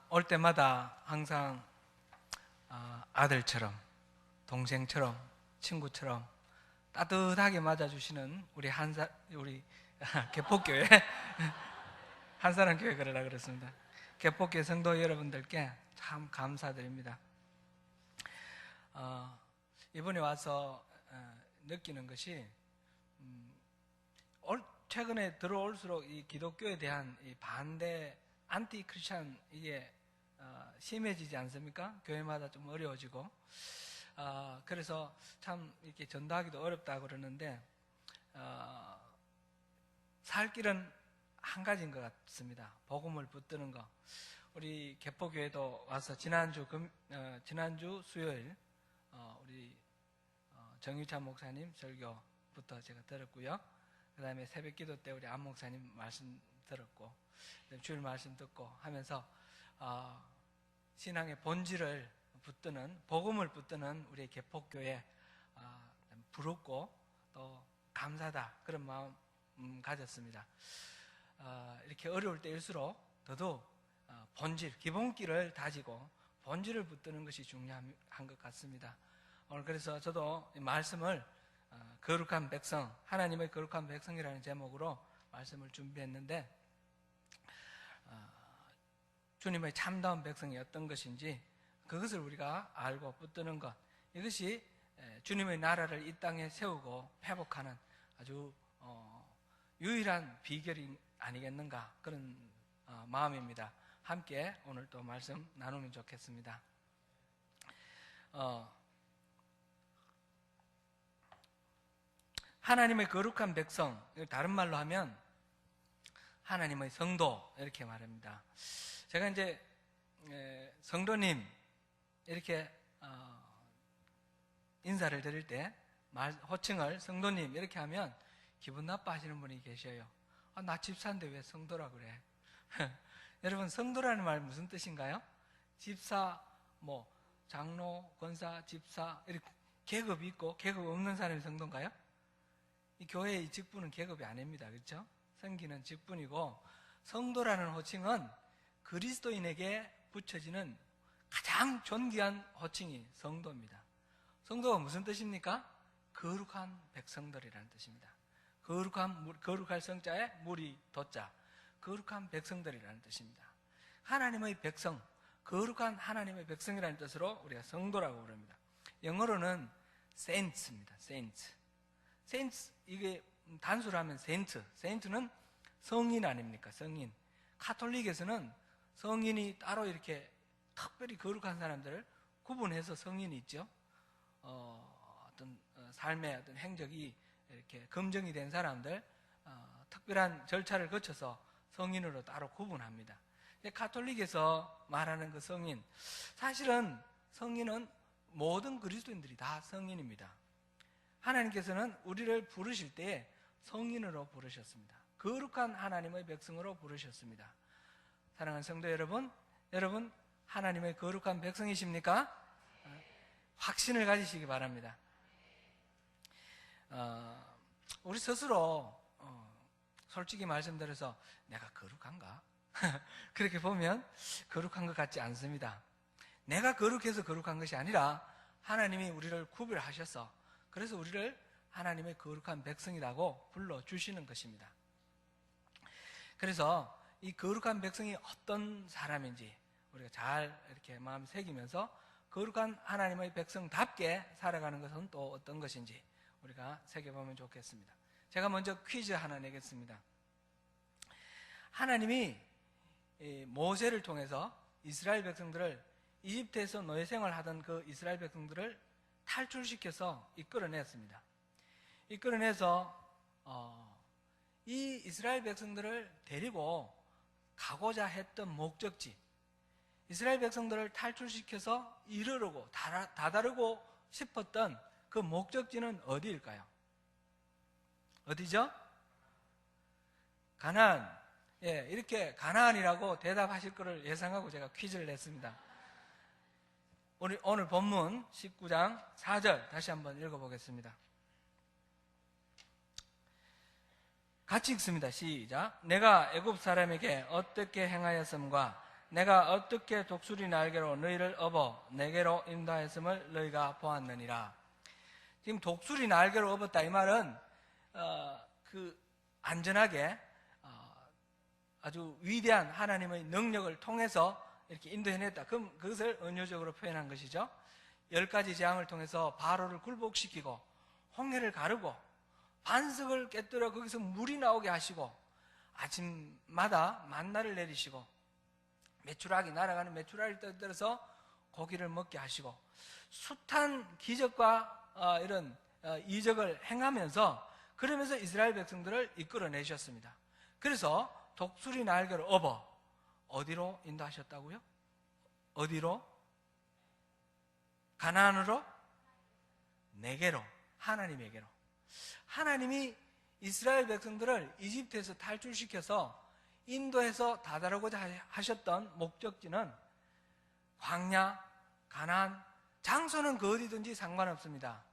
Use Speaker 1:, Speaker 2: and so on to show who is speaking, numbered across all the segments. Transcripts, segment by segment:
Speaker 1: 올 때마다 항상 아들처럼, 동생처럼, 친구처럼 따뜻하게 맞아주시는 우리 개폭교회 한사람교회 그러라 그랬습니다. 개폭교회 성도 여러분들께 참 감사드립니다. 이번에 와서 느끼는 것이 최근에 들어올수록 이 기독교에 대한 이 반대 안티 크리스찬 이게 심해지지 않습니까? 교회마다 좀 어려워지고 그래서 참 이렇게 전도하기도 어렵다 그러는데 살 길은 한 가지인 것 같습니다. 복음을 붙드는 거. 우리 개포교회도 와서 지난주 수요일 우리 정유찬 목사님 설교부터 제가 들었고요. 그 다음에 새벽기도 때 우리 안 목사님 말씀 들었고 주일 말씀 듣고 하면서 신앙의 본질을 붙드는, 복음을 붙드는 우리 개폭교회 부럽고 또 감사다 그런 마음 가졌습니다. 이렇게 어려울 때일수록 더더욱 본질, 기본기를 다지고 본질을 붙드는 것이 중요한 것 같습니다. 오늘 그래서 저도 이 말씀을 거룩한 백성, 하나님의 거룩한 백성이라는 제목으로 말씀을 준비했는데 주님의 참다운 백성이 어떤 것인지 그것을 우리가 알고 붙드는 것, 이것이 주님의 나라를 이 땅에 세우고 회복하는 아주 유일한 비결이 아니겠는가 그런 마음입니다. 함께 오늘 또 말씀 나누면 좋겠습니다. 하나님의 거룩한 백성, 다른 말로 하면 하나님의 성도 이렇게 말합니다. 제가 이제 성도님 이렇게 인사를 드릴 때 호칭을 성도님 이렇게 하면 기분 나빠하시는 분이 계셔요. 나 집사인데 왜 성도라 그래? 여러분, 성도라는 말 무슨 뜻인가요? 집사, 장로, 권사, 집사 이렇게 계급이 있고 계급 없는 사람이 성도인가요? 이 교회의 직분은 계급이 아닙니다. 그렇죠? 섬기는 직분이고, 성도라는 호칭은 그리스도인에게 붙여지는 가장 존귀한 호칭이 성도입니다. 성도가 무슨 뜻입니까? 거룩한 백성들이라는 뜻입니다. 거룩할 성자에 물이 돋자, 거룩한 백성들이라는 뜻입니다. 하나님의 백성, 거룩한 하나님의 백성이라는 뜻으로 우리가 성도라고 부릅니다. 영어로는 saints입니다. saints, 이게 단수로 하면 saint는 성인 아닙니까? 성인. 카톨릭에서는 성인이 따로 이렇게 특별히 거룩한 사람들을 구분해서 성인이 있죠. 어떤 삶의 어떤 행적이 이렇게 검증이 된 사람들, 특별한 절차를 거쳐서 성인으로 따로 구분합니다. 카톨릭에서 말하는 그 성인, 사실은 성인은 모든 그리스도인들이 다 성인입니다. 하나님께서는 우리를 부르실 때 성인으로 부르셨습니다. 거룩한 하나님의 백성으로 부르셨습니다. 사랑하는 성도 여러분 하나님의 거룩한 백성이십니까? 확신을 가지시기 바랍니다. 우리 스스로 솔직히 말씀드려서 내가 거룩한가? 그렇게 보면 거룩한 것 같지 않습니다. 내가 거룩해서 거룩한 것이 아니라 하나님이 우리를 구별하셔서 그래서 우리를 하나님의 거룩한 백성이라고 불러주시는 것입니다. 그래서 이 거룩한 백성이 어떤 사람인지 우리가 잘 이렇게 마음 새기면서 거룩한 하나님의 백성답게 살아가는 것은 또 어떤 것인지 우리가 새겨보면 좋겠습니다. 제가 먼저 퀴즈 하나 내겠습니다. 하나님이 모세를 통해서 이스라엘 백성들을 이집트에서 노예 생활하던 그 이스라엘 백성들을 탈출시켜서 이끌어냈습니다. 이끌어내서 이 이스라엘 백성들을 데리고 가고자 했던 목적지, 이스라엘 백성들을 탈출시켜서 이르르고 다다르고 싶었던 그 목적지는 어디일까요? 어디죠? 가나안. 이렇게 가나안이라고 대답하실 것을 예상하고 제가 퀴즈를 냈습니다. 오늘 본문 19장 4절 다시 한번 읽어보겠습니다. 같이 읽습니다. 시작. 내가 애굽 사람에게 어떻게 행하였음과 내가 어떻게 독수리 날개로 너희를 업어 내게로 인도하였음을 너희가 보았느니라. 지금 독수리 날개로 업었다 이 말은 안전하게 아주 위대한 하나님의 능력을 통해서 이렇게 인도해냈다. 그럼 그것을 은유적으로 표현한 것이죠. 10가지 재앙을 통해서 바로를 굴복시키고 홍해를 가르고 반석을 깨뜨려 거기서 물이 나오게 하시고 아침마다 만나를 내리시고 메추라기 날아가는 메추라기를 떠들어서 고기를 먹게 하시고 숱한 기적과 이런 이적을 행하면서 그러면서 이스라엘 백성들을 이끌어내셨습니다. 그래서 독수리 날개로 업어 어디로 인도하셨다고요? 어디로? 가나안으로? 내게로, 하나님에게로. 하나님이 이스라엘 백성들을 이집트에서 탈출시켜서 인도에서 다다르고자 하셨던 목적지는 광야, 가나안, 장소는 그 어디든지 상관없습니다.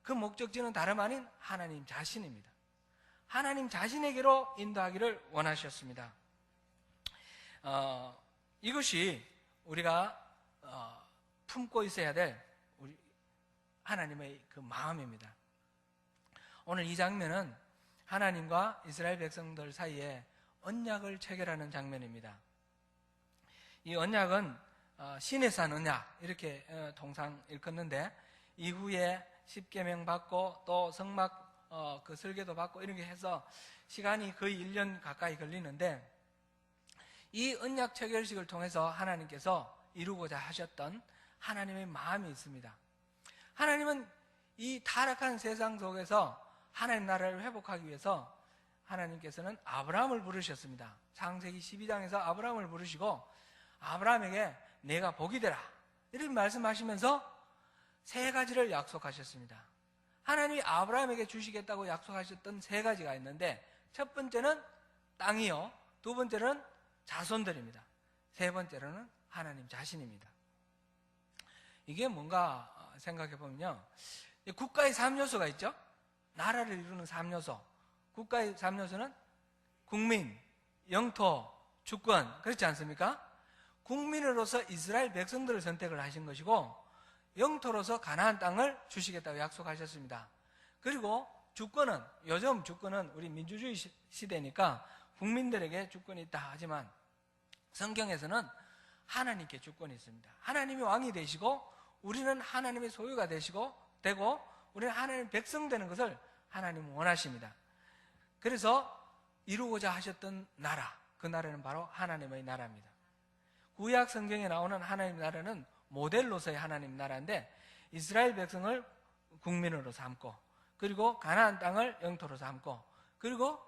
Speaker 1: 그 목적지는 다름 아닌 하나님 자신입니다. 하나님 자신에게로 인도하기를 원하셨습니다. 이것이 우리가 품고 있어야 될 우리 하나님의 그 마음입니다. 오늘 이 장면은 하나님과 이스라엘 백성들 사이에 언약을 체결하는 장면입니다. 이 언약은 시내산 언약 이렇게 통상 일컫는데 이후에 십계명 받고 또 성막 그 설계도 받고 이런 게 해서 시간이 거의 1년 가까이 걸리는데 이 언약 체결식을 통해서 하나님께서 이루고자 하셨던 하나님의 마음이 있습니다. 하나님은 이 타락한 세상 속에서 하나님 나라를 회복하기 위해서 하나님께서는 아브라함을 부르셨습니다. 창세기 12장에서 아브라함을 부르시고 아브라함에게 내가 복이 되라 이렇게 말씀하시면서 3가지를 약속하셨습니다. 하나님이 아브라함에게 주시겠다고 약속하셨던 3가지가 있는데 첫 번째는 땅이요, 두 번째는 자손들입니다. 세 번째로는 하나님 자신입니다. 이게 뭔가 생각해보면요, 국가의 3요소가 있죠. 나라를 이루는 3요소. 국가의 3요소는 국민, 영토, 주권, 그렇지 않습니까? 국민으로서 이스라엘 백성들을 선택을 하신 것이고 영토로서 가나안 땅을 주시겠다고 약속하셨습니다. 그리고 주권은, 요즘 주권은 우리 민주주의 시대니까 국민들에게 주권이 있다 하지만 성경에서는 하나님께 주권이 있습니다. 하나님이 왕이 되시고 우리는 하나님의 소유가 되고 우리는 하나님의 백성 되는 것을 하나님은 원하십니다. 그래서 이루고자 하셨던 나라, 그 나라는 바로 하나님의 나라입니다. 구약 성경에 나오는 하나님 나라는 모델로서의 하나님 나라인데 이스라엘 백성을 국민으로 삼고 그리고 가나안 땅을 영토로 삼고 그리고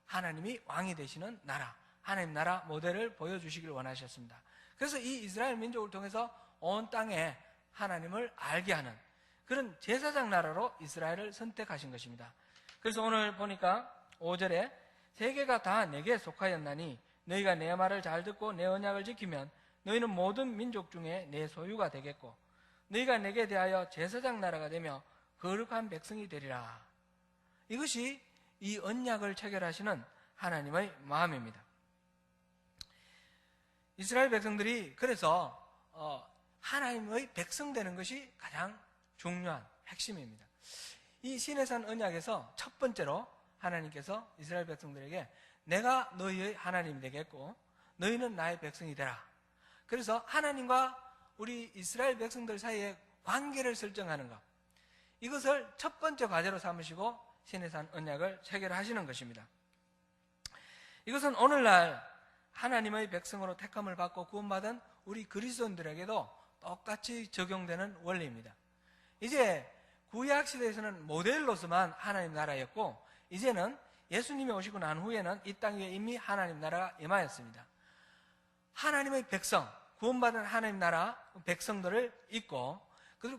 Speaker 1: 하나님이 왕이 되시는 나라, 하나님 나라 모델을 보여주시길 원하셨습니다. 그래서 이 이스라엘 민족을 통해서 온 땅에 하나님을 알게 하는 그런 제사장 나라로 이스라엘을 선택하신 것입니다. 그래서 오늘 보니까 5절에 세계가 다 내게 속하였나니 너희가 내 말을 잘 듣고 내 언약을 지키면 너희는 모든 민족 중에 내 소유가 되겠고 너희가 내게 대하여 제사장 나라가 되며 거룩한 백성이 되리라. 이것이 이 언약을 체결하시는 하나님의 마음입니다. 이스라엘 백성들이 그래서 하나님의 백성 되는 것이 가장 중요한 핵심입니다. 이 시내산 언약에서 첫 번째로 하나님께서 이스라엘 백성들에게 내가 너희의 하나님이 되겠고 너희는 나의 백성이 되라. 그래서 하나님과 우리 이스라엘 백성들 사이에 관계를 설정하는 것, 이것을 첫 번째 과제로 삼으시고 시내산 언약을 체결하시는 것입니다. 이것은 오늘날 하나님의 백성으로 택함을 받고 구원받은 우리 그리스도인들에게도 똑같이 적용되는 원리입니다. 이제 구약시대에서는 모델로서만 하나님 나라였고 이제는 예수님이 오시고 난 후에는 이 땅 위에 이미 하나님 나라가 임하였습니다. 하나님의 백성, 구원받은 하나님 나라 백성들을 잇고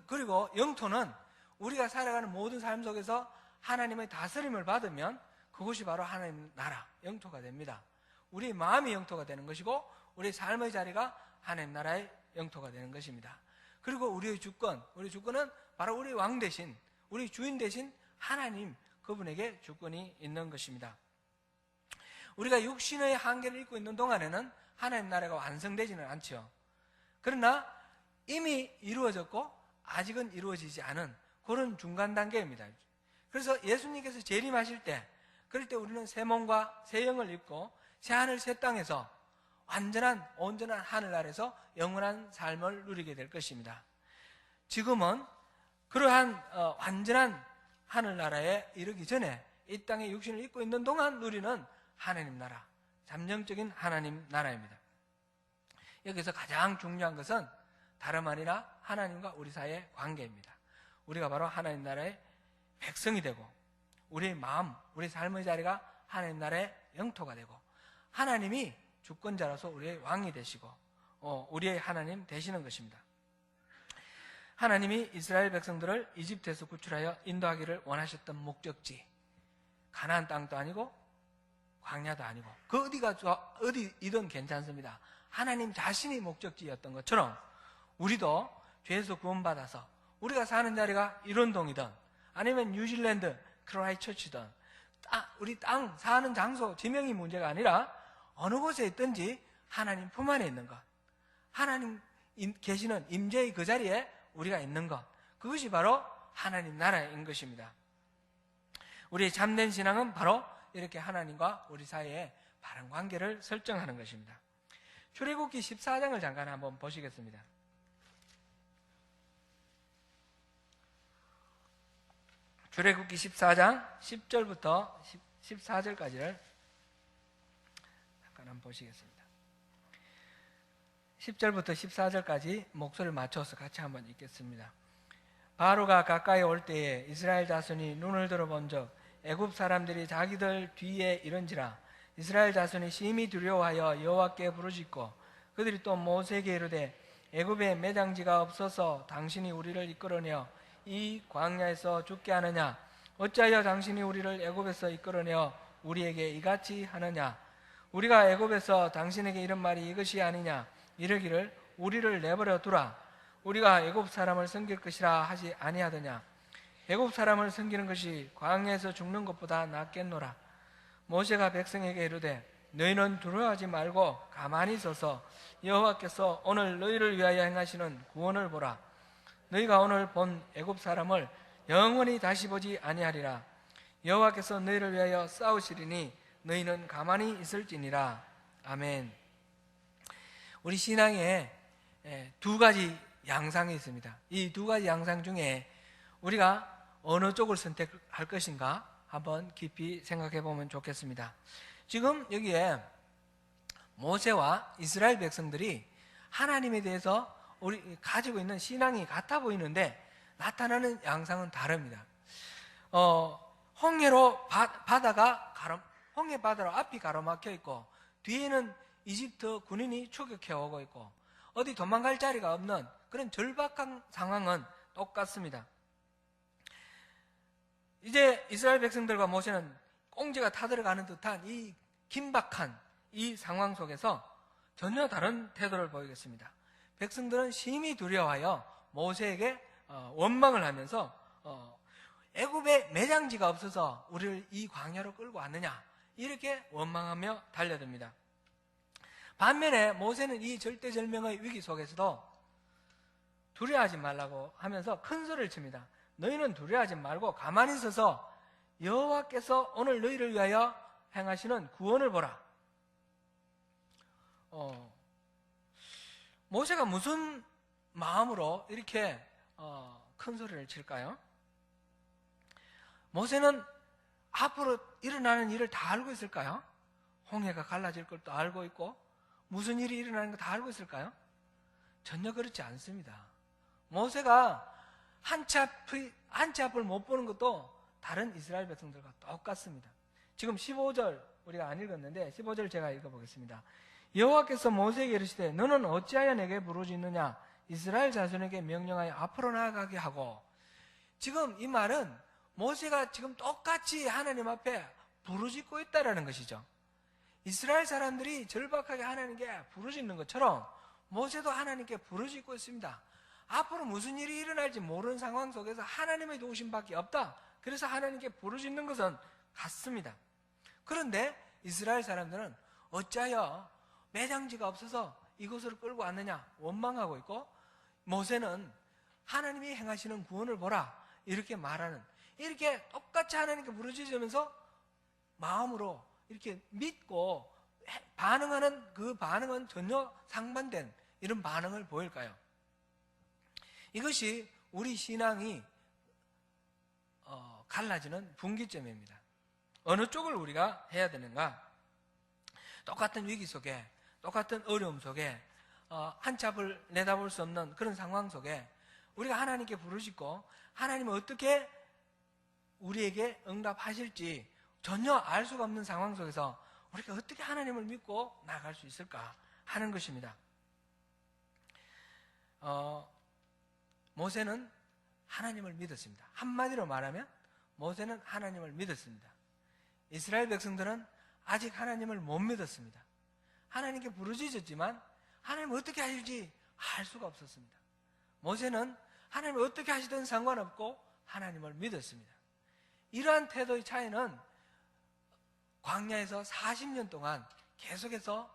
Speaker 1: 그리고 영토는 우리가 살아가는 모든 삶 속에서 하나님의 다스림을 받으면 그것이 바로 하나님 나라, 영토가 됩니다. 우리 마음이 영토가 되는 것이고 우리 삶의 자리가 하나님 나라의 영토가 되는 것입니다. 그리고 우리의 주권은 바로 우리 왕 대신, 우리 주인 대신 하나님, 그분에게 주권이 있는 것입니다. 우리가 육신의 한계를 입고 있는 동안에는 하나님 나라가 완성되지는 않죠. 그러나 이미 이루어졌고 아직은 이루어지지 않은 그런 중간 단계입니다. 그래서 예수님께서 재림하실 때, 그럴 때 우리는 새 몸과 새 영을 입고 새 하늘 새 땅에서 완전한 온전한 하늘나라에서 영원한 삶을 누리게 될 것입니다. 지금은 그러한 완전한 하늘나라에 이르기 전에 이 땅에 육신을 입고 있는 동안 누리는 하나님 나라, 잠정적인 하나님 나라입니다. 여기서 가장 중요한 것은 다름 아니라 하나님과 우리 사이의 관계입니다. 우리가 바로 하나님 나라의 백성이 되고 우리의 마음, 우리 삶의 자리가 하나님 나라의 영토가 되고 하나님이 주권자로서 우리의 왕이 되시고 우리의 하나님 되시는 것입니다. 하나님이 이스라엘 백성들을 이집트에서 구출하여 인도하기를 원하셨던 목적지, 가나안 땅도 아니고 광야도 아니고 그 어디이든 괜찮습니다. 하나님 자신이 목적지였던 것처럼 우리도 죄에서 구원받아서 우리가 사는 자리가 일원동이든 아니면 뉴질랜드 크라이처치든 우리 땅 사는 장소 지명이 문제가 아니라 어느 곳에 있든지 하나님 품 안에 있는 것, 하나님 계시는 임재의 그 자리에 우리가 있는 것, 그것이 바로 하나님 나라인 것입니다. 우리의 참된 신앙은 바로 이렇게 하나님과 우리 사이에 바른 관계를 설정하는 것입니다. 출애굽기 14장을 잠깐 한번 보시겠습니다. 출애굽기 14장 10절부터 14절까지를 잠깐 한번 보시겠습니다. 10절부터 14절까지 목소리를 맞춰서 같이 한번 읽겠습니다. 바로가 가까이 올 때에 이스라엘 자손이 눈을 들어본 적 애굽 사람들이 자기들 뒤에 이른지라. 이스라엘 자손이 심히 두려워하여 여호와께 부르짖고 그들이 또 모세에게 이르되 애굽에 매장지가 없어서 당신이 우리를 이끌어내어 이 광야에서 죽게 하느냐? 어찌하여 당신이 우리를 애굽에서 이끌어내어 우리에게 이같이 하느냐? 우리가 애굽에서 당신에게 이런 말이 이것이 아니냐? 이르기를 우리를 내버려 두라. 우리가 애굽 사람을 섬길 것이라 하지 아니하더냐? 애굽 사람을 섬기는 것이 광야에서 죽는 것보다 낫겠노라. 모세가 백성에게 이르되 너희는 두려워하지 말고 가만히 서서 여호와께서 오늘 너희를 위하여 행하시는 구원을 보라. 너희가 오늘 본 애굽 사람을 영원히 다시 보지 아니하리라. 여호와께서 너희를 위하여 싸우시리니 너희는 가만히 있을지니라. 아멘. 우리 신앙에 두 가지 양상이 있습니다. 이 두 가지 양상 중에 우리가 어느 쪽을 선택할 것인가 한번 깊이 생각해 보면 좋겠습니다. 지금 여기에 모세와 이스라엘 백성들이 하나님에 대해서 우리 가지고 있는 신앙이 같아 보이는데 나타나는 양상은 다릅니다. 홍해 바다로 앞이 가로막혀 있고 뒤에는 이집트 군인이 추격해 오고 있고 어디 도망갈 자리가 없는 그런 절박한 상황은 똑같습니다. 이제 이스라엘 백성들과 모세는 꽁지가 타들어가는 듯한 이 긴박한 이 상황 속에서 전혀 다른 태도를 보이겠습니다. 백성들은 심히 두려워하여 모세에게 원망을 하면서 애굽에 매장지가 없어서 우리를 이 광야로 끌고 왔느냐 이렇게 원망하며 달려듭니다. 반면에 모세는 이 절대절명의 위기 속에서도 두려워하지 말라고 하면서 큰 소리를 칩니다. 너희는 두려워하지 말고 가만히 서서 여호와께서 오늘 너희를 위하여 행하시는 구원을 보라. 모세가 무슨 마음으로 이렇게 큰 소리를 칠까요? 모세는 앞으로 일어나는 일을 다 알고 있을까요? 홍해가 갈라질 것도 알고 있고 무슨 일이 일어나는 거 다 알고 있을까요? 전혀 그렇지 않습니다. 모세가 한 치 앞을 못 보는 것도 다른 이스라엘 백성들과 똑같습니다. 지금 15절 우리가 안 읽었는데 15절 제가 읽어보겠습니다. 여호와께서 모세에게 이르시되 너는 어찌하여 내게 부르짖느냐? 이스라엘 자손에게 명령하여 앞으로 나아가게 하고. 지금 이 말은 모세가 지금 똑같이 하나님 앞에 부르짖고 있다라는 것이죠. 이스라엘 사람들이 절박하게 하나님께 부르짖는 것처럼 모세도 하나님께 부르짖고 있습니다. 앞으로 무슨 일이 일어날지 모르는 상황 속에서 하나님의 도우심밖에 없다. 그래서 하나님께 부르짖는 것은 같습니다. 그런데 이스라엘 사람들은 어찌하여 매장지가 없어서 이곳으로 끌고 왔느냐 원망하고 있고, 모세는 하나님이 행하시는 구원을 보라 이렇게 말하는, 이렇게 똑같이 하나님께 부르짖으면서 마음으로 이렇게 믿고 반응하는 그 반응은 전혀 상반된 이런 반응을 보일까요? 이것이 우리 신앙이 갈라지는 분기점입니다. 어느 쪽을 우리가 해야 되는가? 똑같은 위기 속에, 똑같은 어려움 속에, 한치 앞을 내다볼 수 없는 그런 상황 속에 우리가 하나님께 부르짖고 하나님은 어떻게 우리에게 응답하실지 전혀 알 수가 없는 상황 속에서 우리가 어떻게 하나님을 믿고 나아갈 수 있을까 하는 것입니다. 모세는 하나님을 믿었습니다. 한마디로 말하면 모세는 하나님을 믿었습니다. 이스라엘 백성들은 아직 하나님을 못 믿었습니다. 하나님께 부르짖었지만 하나님은 어떻게 하실지 알 수가 없었습니다. 모세는 하나님이 어떻게 하시든 상관없고 하나님을 믿었습니다. 이러한 태도의 차이는 광야에서 40년 동안 계속해서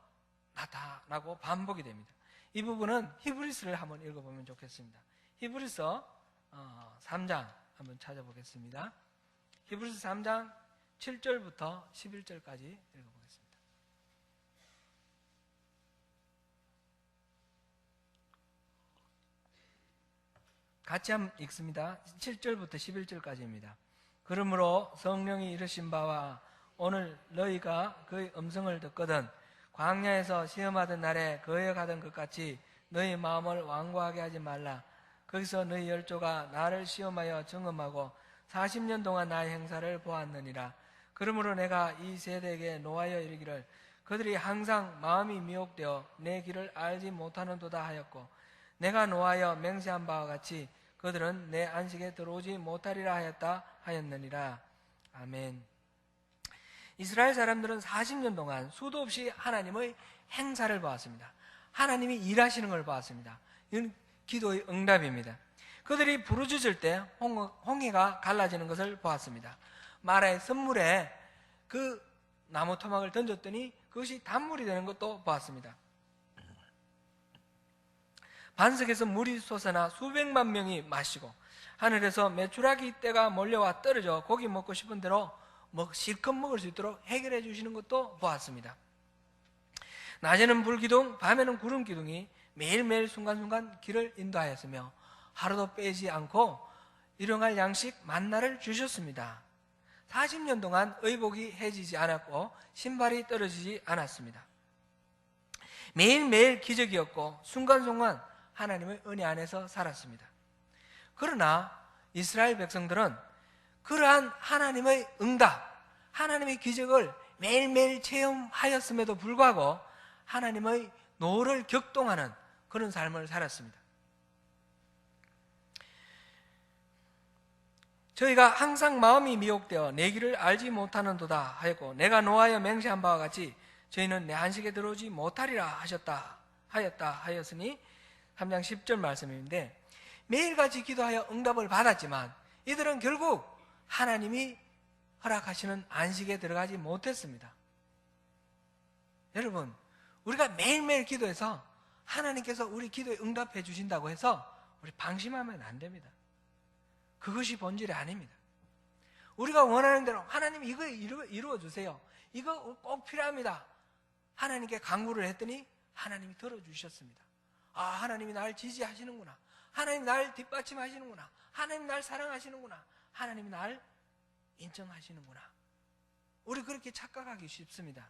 Speaker 1: 나타나고 반복이 됩니다. 이 부분은 히브리서를 한번 읽어보면 좋겠습니다. 히브리서 3장 한번 찾아보겠습니다. 히브리서 3장 7절부터 11절까지 읽어보겠습니다. 같이 한번 읽습니다. 7절부터 11절까지입니다. 그러므로 성령이 이르신 바와 오늘 너희가 그의 음성을 듣거든 광야에서 시험하던 날에 거역하던 것 같이 너희 마음을 완고하게 하지 말라. 거기서 너희 열조가 나를 시험하여 증언하고 40년 동안 나의 행사를 보았느니라. 그러므로 내가 이 세대에게 노하여 이르기를 그들이 항상 마음이 미혹되어 내 길을 알지 못하는도다 하였고, 내가 노하여 맹세한 바와 같이 그들은 내 안식에 들어오지 못하리라 하였느니라. 아멘. 이스라엘 사람들은 40년 동안 수도 없이 하나님의 행사를 보았습니다. 하나님이 일하시는 걸 보았습니다. 이건 기도의 응답입니다. 그들이 부르짖을 때 홍해가 갈라지는 것을 보았습니다. 마라의 선물에 그 나무 토막을 던졌더니 그것이 단물이 되는 것도 보았습니다. 반석에서 물이 솟아나 수백만 명이 마시고, 하늘에서 메추라기 떼가 몰려와 떨어져 고기 먹고 싶은 대로 실컷 먹을 수 있도록 해결해 주시는 것도 보았습니다. 낮에는 불기둥, 밤에는 구름기둥이 매일매일 순간순간 길을 인도하였으며 하루도 빼지 않고 일용할 양식 만나를 주셨습니다. 40년 동안 의복이 해지지 않았고 신발이 떨어지지 않았습니다. 매일매일 기적이었고 순간순간 하나님의 은혜 안에서 살았습니다. 그러나 이스라엘 백성들은 그러한 하나님의 응답, 하나님의 기적을 매일매일 체험하였음에도 불구하고 하나님의 노를 격동하는 그런 삶을 살았습니다. 저희가 항상 마음이 미혹되어 내 길을 알지 못하는도다 하였고, 내가 노하여 맹세한 바와 같이 저희는 내 안식에 들어오지 못하리라 하였으니 3장 10절 말씀인데, 매일같이 기도하여 응답을 받았지만 이들은 결국 하나님이 허락하시는 안식에 들어가지 못했습니다. 여러분, 우리가 매일매일 기도해서 하나님께서 우리 기도에 응답해 주신다고 해서 우리 방심하면 안 됩니다. 그것이 본질이 아닙니다. 우리가 원하는 대로 하나님 이거 이루어 주세요, 이거 꼭 필요합니다, 하나님께 간구를 했더니 하나님이 들어주셨습니다. 아, 하나님이 날 지지하시는구나, 하나님이 날 뒷받침하시는구나, 하나님이 날 사랑하시는구나, 하나님이 날 인정하시는구나. 우리 그렇게 착각하기 쉽습니다.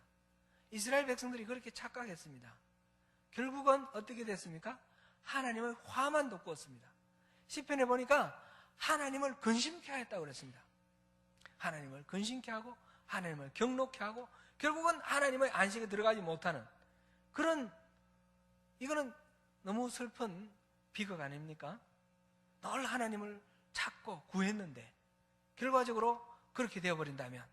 Speaker 1: 이스라엘 백성들이 그렇게 착각했습니다. 결국은 어떻게 됐습니까? 하나님의 화만 돋구었습니다. 시편에 보니까 하나님을 근심케 하였다고 그랬습니다. 하나님을 근심케 하고 하나님을 경록케 하고 결국은 하나님의 안식에 들어가지 못하는 그런, 이거는 너무 슬픈 비극 아닙니까? 늘 하나님을 찾고 구했는데 결과적으로 그렇게 되어버린다면,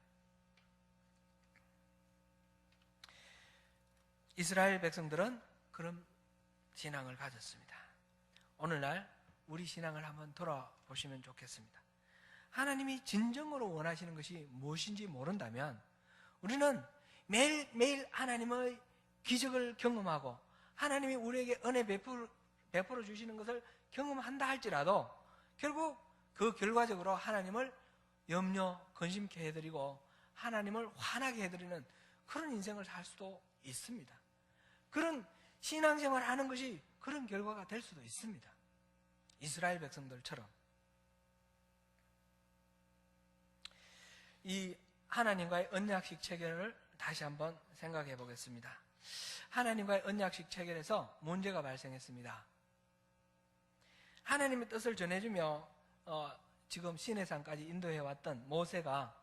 Speaker 1: 이스라엘 백성들은 그런 신앙을 가졌습니다. 오늘날 우리 신앙을 한번 돌아보시면 좋겠습니다. 하나님이 진정으로 원하시는 것이 무엇인지 모른다면 우리는 매일매일 하나님의 기적을 경험하고 하나님이 우리에게 은혜 베풀어 주시는 것을 경험한다 할지라도 결국 그 결과적으로 하나님을 염려, 근심케 해드리고 하나님을 화나게 해드리는 그런 인생을 살 수도 있습니다. 그런 신앙생활을 하는 것이 그런 결과가 될 수도 있습니다. 이스라엘 백성들처럼. 이 하나님과의 언약식 체결을 다시 한번 생각해 보겠습니다. 하나님과의 언약식 체결에서 문제가 발생했습니다. 하나님의 뜻을 전해주며 지금 시내산까지 인도해 왔던 모세가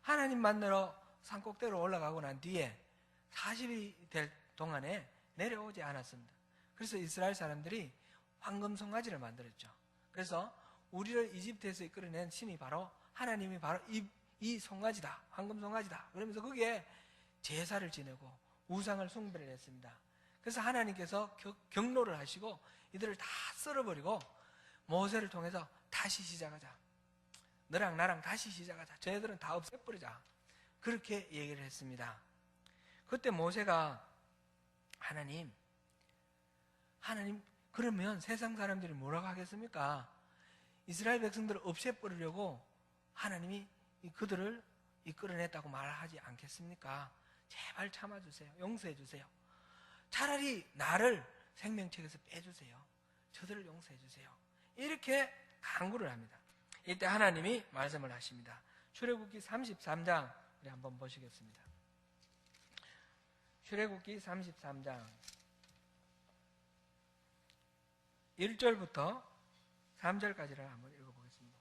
Speaker 1: 하나님 만나러 산꼭대로 올라가고 난 뒤에 40이 될 동안에 내려오지 않았습니다. 그래서 이스라엘 사람들이 황금송아지를 만들었죠. 그래서 우리를 이집트에서 이끌어낸 신이 바로 하나님이 바로 이 송아지다, 황금송아지다. 그러면서 거기에 제사를 지내고 우상을 숭배를 했습니다. 그래서 하나님께서 경로를 하시고 이들을 다 썰어버리고 모세를 통해서 다시 시작하자. 너랑 나랑 다시 시작하자. 저희들은 다 없애버리자. 그렇게 얘기를 했습니다. 그때 모세가 하나님 그러면 세상 사람들이 뭐라고 하겠습니까? 이스라엘 백성들을 없애버리려고 하나님이 그들을 이끌어냈다고 말하지 않겠습니까? 제발 참아주세요. 용서해주세요. 차라리 나를 생명책에서 빼주세요. 저들을 용서해주세요. 이렇게 간구를 합니다. 이때 하나님이 말씀을 하십니다. 출애굽기 33장 우리 한번 보시겠습니다. 출애굽기 33장 1절부터 3절까지를 한번 읽어보겠습니다.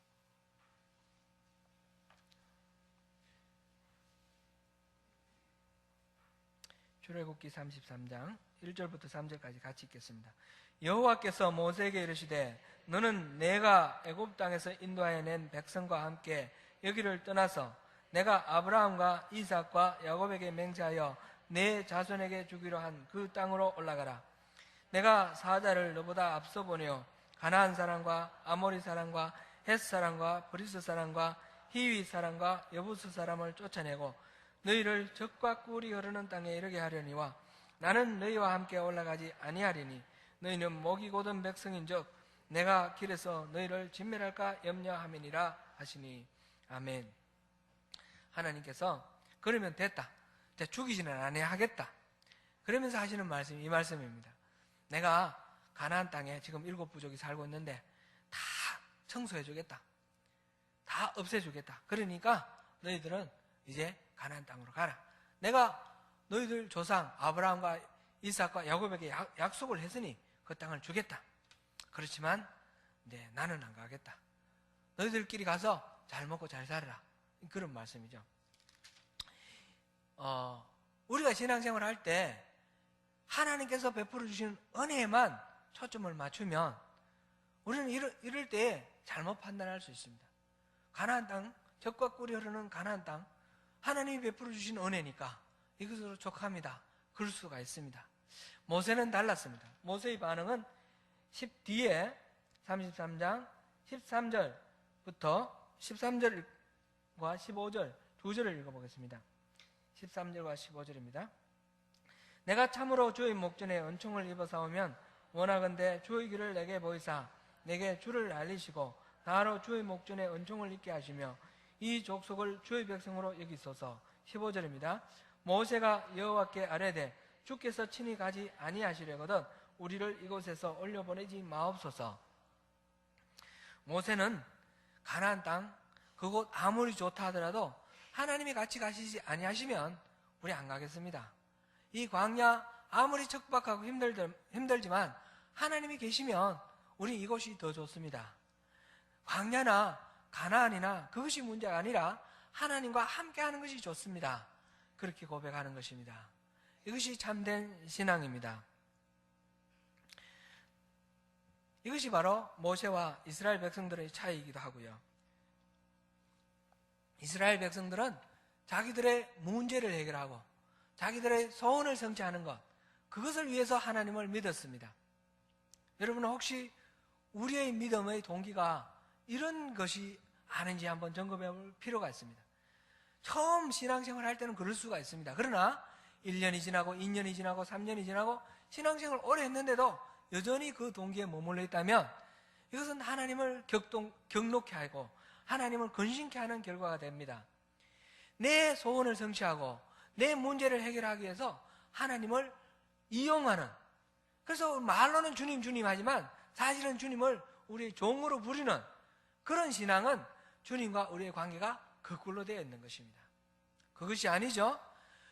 Speaker 1: 출애굽기 33장 1절부터 3절까지 같이 읽겠습니다. 여호와께서 모세에게 이르시되 너는 내가 애굽 땅에서 인도하여 낸 백성과 함께 여기를 떠나서 내가 아브라함과 이삭과 야곱에게 맹세하여 내 자손에게 주기로 한 그 땅으로 올라가라. 내가 사자를 너보다 앞서 보내어 가나안 사람과 아모리 사람과 헷 사람과 브리스 사람과 히위 사람과 여부스 사람을 쫓아내고 너희를 적과 꿀이 흐르는 땅에 이르게 하려니와 나는 너희와 함께 올라가지 아니하리니 너희는 목이 곧은 백성인즉 내가 길에서 너희를 진멸할까 염려함이니라 하시니. 아멘. 하나님께서 그러면 됐다. 죽이지는 아니하겠다. 그러면서 하시는 말씀이 이 말씀입니다. 내가 가나안 땅에 지금 7부족이 살고 있는데 다 청소해주겠다. 다 없애주겠다. 그러니까 너희들은 이제 가나안 땅으로 가라. 내가 너희들 조상 아브라함과 이삭과 야곱에게 약속을 했으니 그 땅을 주겠다. 그렇지만 이제 나는 안 가겠다. 너희들끼리 가서 잘 먹고 잘 살아라. 그런 말씀이죠. 우리가 신앙생활을 할 때 하나님께서 베풀어 주시는 은혜에만 초점을 맞추면 우리는 이럴 때 잘못 판단할 수 있습니다. 가나안 땅, 젖과 꿀이 흐르는 가나안 땅, 하나님이 베풀어 주신 은혜니까 이것으로 족합니다. 그럴 수가 있습니다. 모세는 달랐습니다. 모세의 반응은 뒤에 33장 13절부터 13절과 15절 두 절을 읽어보겠습니다. 13절과 15절입니다. 내가 참으로 주의 목전에 은총을 입어사오면 원하건대 주의 길을 내게 보이사 내게 주를 알리시고 나로 주의 목전에 은총을 입게 하시며 이 족속을 주의 백성으로 여기소서. 15절입니다. 모세가 여호와께 아뢰되 주께서 친히 가지 아니하시려거든 우리를 이곳에서 올려보내지 마옵소서. 모세는 가나안 땅 그곳 아무리 좋다 하더라도 하나님이 같이 가시지 아니하시면 우리 안 가겠습니다. 이 광야 아무리 척박하고 힘들지만 하나님이 계시면 우리 이곳이 더 좋습니다. 광야나 가나안이나 그것이 문제가 아니라 하나님과 함께하는 것이 좋습니다. 그렇게 고백하는 것입니다. 이것이 참된 신앙입니다. 이것이 바로 모세와 이스라엘 백성들의 차이이기도 하고요. 이스라엘 백성들은 자기들의 문제를 해결하고 자기들의 소원을 성취하는 것, 그것을 위해서 하나님을 믿었습니다. 여러분은 혹시 우리의 믿음의 동기가 이런 것이 아닌지 한번 점검해 볼 필요가 있습니다. 처음 신앙생활 할 때는 그럴 수가 있습니다. 그러나 1년이 지나고 2년이 지나고 3년이 지나고 신앙생활을 오래 했는데도 여전히 그 동기에 머물러 있다면 이것은 하나님을 격노케 하고 하나님을 근심케 하는 결과가 됩니다. 내 소원을 성취하고 내 문제를 해결하기 위해서 하나님을 이용하는, 그래서 말로는 주님 주님 하지만 사실은 주님을 우리의 종으로 부리는 그런 신앙은 주님과 우리의 관계가 거꾸로 되어 있는 것입니다. 그것이 아니죠.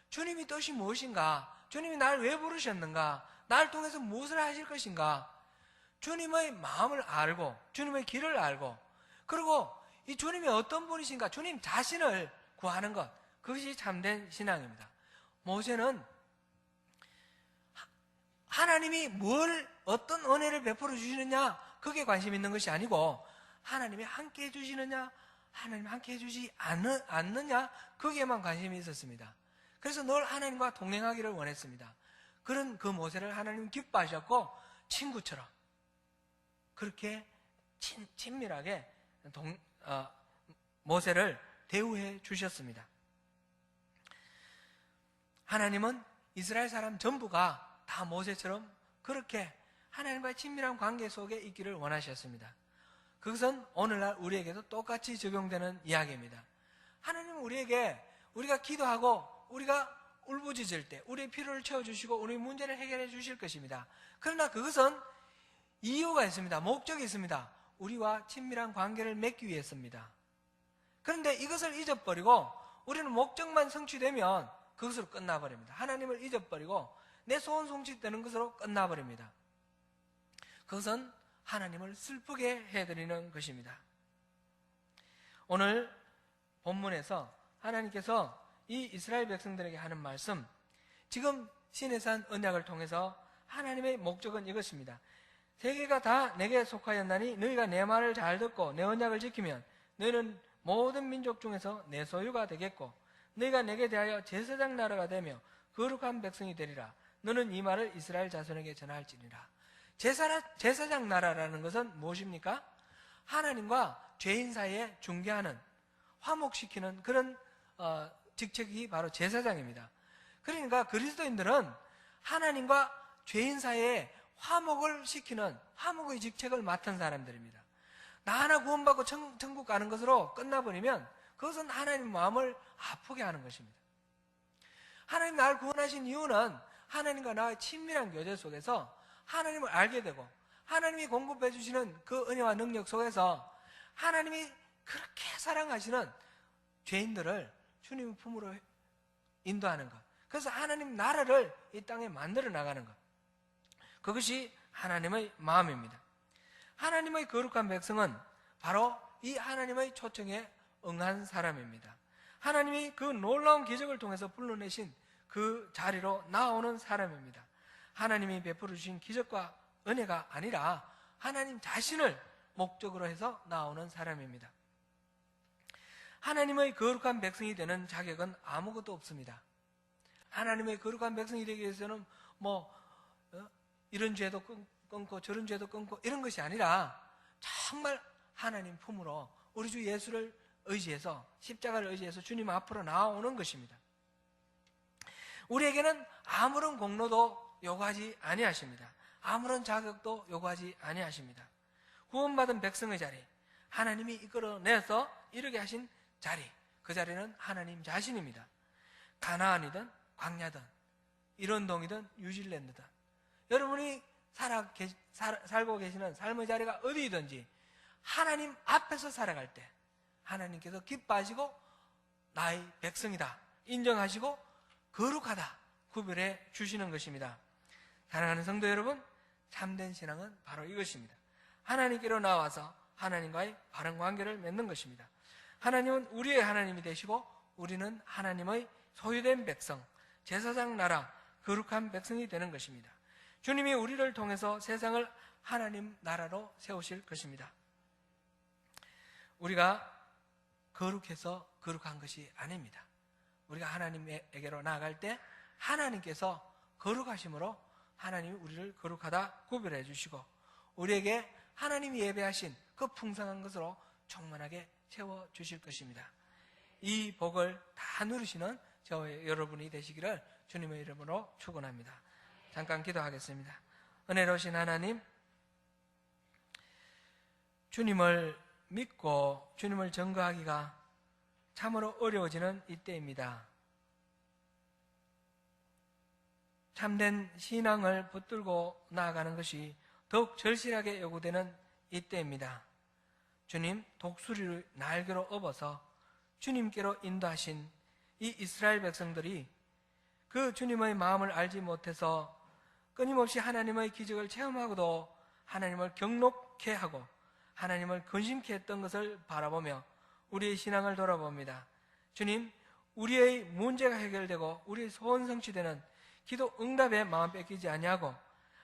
Speaker 1: 주님이 뜻이 무엇인가? 주님이 날 왜 부르셨는가? 날 통해서 무엇을 하실 것인가? 주님의 마음을 알고 주님의 길을 알고 그리고 이 주님이 어떤 분이신가? 주님 자신을 구하는 것, 그것이 참된 신앙입니다. 모세는 하나님이 어떤 은혜를 베풀어 주시느냐 그게 관심 있는 것이 아니고 하나님이 함께 해주시느냐 하나님 함께 해주지 않느냐 거기에만 관심이 있었습니다. 그래서 늘 하나님과 동행하기를 원했습니다. 그런 그 모세를 하나님은 기뻐하셨고 친구처럼 그렇게 친밀하게 모세를 대우해 주셨습니다. 하나님은 이스라엘 사람 전부가 다 모세처럼 그렇게 하나님과의 친밀한 관계 속에 있기를 원하셨습니다. 그것은 오늘날 우리에게도 똑같이 적용되는 이야기입니다. 하나님은 우리가 기도하고 우리가 울부짖을 때 우리의 필요를 채워주시고 우리의 문제를 해결해 주실 것입니다. 그러나 그것은 이유가 있습니다. 목적이 있습니다. 우리와 친밀한 관계를 맺기 위해서입니다. 그런데 이것을 잊어버리고 우리는 목적만 성취되면 그것으로 끝나버립니다. 하나님을 잊어버리고 내 소원 성취되는 것으로 끝나버립니다. 그것은 하나님을 슬프게 해드리는 것입니다. 오늘 본문에서 하나님께서 이 이스라엘 백성들에게 하는 말씀, 지금 시내산 언약을 통해서 하나님의 목적은 이것입니다. 세계가 다 내게 속하였나니 너희가 내 말을 잘 듣고 내 언약을 지키면 너희는 모든 민족 중에서 내 소유가 되겠고 너희가 내게 대하여 제사장 나라가 되며 거룩한 백성이 되리라. 너는 이 말을 이스라엘 자손에게 전할지니라. 제사장 나라라는 것은 무엇입니까? 하나님과 죄인 사이에 중개하는, 화목시키는 그런 직책이 바로 제사장입니다. 그러니까 그리스도인들은 하나님과 죄인 사이에 화목을 시키는 화목의 직책을 맡은 사람들입니다. 나 하나 구원받고 천국 가는 것으로 끝나버리면 그것은 하나님 마음을 아프게 하는 것입니다. 하나님 나를 구원하신 이유는 하나님과 나의 친밀한 교제 속에서 하나님을 알게 되고 하나님이 공급해 주시는 그 은혜와 능력 속에서 하나님이 그렇게 사랑하시는 죄인들을 주님의 품으로 인도하는 것, 그래서 하나님 나라를 이 땅에 만들어 나가는 것, 그것이 하나님의 마음입니다. 하나님의 거룩한 백성은 바로 이 하나님의 초청에 응한 사람입니다. 하나님이 그 놀라운 기적을 통해서 불러내신 그 자리로 나오는 사람입니다. 하나님이 베풀어 주신 기적과 은혜가 아니라 하나님 자신을 목적으로 해서 나오는 사람입니다. 하나님의 거룩한 백성이 되는 자격은 아무것도 없습니다. 하나님의 거룩한 백성이 되기 위해서는 이런 죄도 끊고 저런 죄도 끊고 이런 것이 아니라 정말 하나님 품으로 우리 주 예수를 의지해서, 십자가를 의지해서 주님 앞으로 나오는 것입니다. 우리에게는 아무런 공로도 요구하지 아니하십니다. 아무런 자격도 요구하지 아니하십니다. 구원받은 백성의 자리, 하나님이 이끌어내서 이르게 하신 자리, 그 자리는 하나님 자신입니다. 가나안이든 광야든 이런동이든 뉴질랜드든 여러분이 살고 계시는 삶의 자리가 어디든지 하나님 앞에서 살아갈 때 하나님께서 기뻐하시고 나의 백성이다 인정하시고 거룩하다 구별해 주시는 것입니다. 사랑하는 성도 여러분, 참된 신앙은 바로 이것입니다. 하나님께로 나와서 하나님과의 바른 관계를 맺는 것입니다. 하나님은 우리의 하나님이 되시고 우리는 하나님의 소유된 백성, 제사장 나라, 거룩한 백성이 되는 것입니다. 주님이 우리를 통해서 세상을 하나님 나라로 세우실 것입니다. 우리가 거룩해서 거룩한 것이 아닙니다. 우리가 하나님에게로 나아갈 때 하나님께서 거룩하심으로 하나님이 우리를 거룩하다 구별해 주시고 우리에게 하나님이 예배하신 그 풍성한 것으로 충만하게 채워주실 것입니다. 이 복을 다 누리시는 저와 여러분이 되시기를 주님의 이름으로 축원합니다. 잠깐 기도하겠습니다. 은혜로우신 하나님, 주님을 믿고 주님을 증거하기가 참으로 어려워지는 이때입니다. 참된 신앙을 붙들고 나아가는 것이 더욱 절실하게 요구되는 이때입니다. 주님, 독수리를 날개로 업어서 주님께로 인도하신 이 이스라엘 백성들이 그 주님의 마음을 알지 못해서 끊임없이 하나님의 기적을 체험하고도 하나님을 경록케 하고 하나님을 근심케 했던 것을 바라보며 우리의 신앙을 돌아봅니다. 주님, 우리의 문제가 해결되고 우리의 소원 성취되는 기도 응답에 마음 뺏기지 아니하고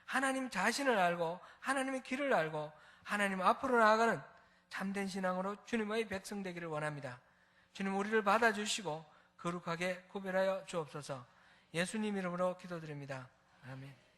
Speaker 1: 하나님 자신을 알고 하나님의 길을 알고 하나님 앞으로 나아가는 참된 신앙으로 주님의 백성 되기를 원합니다. 주님, 우리를 받아주시고 거룩하게 구별하여 주옵소서. 예수님 이름으로 기도드립니다. 아멘.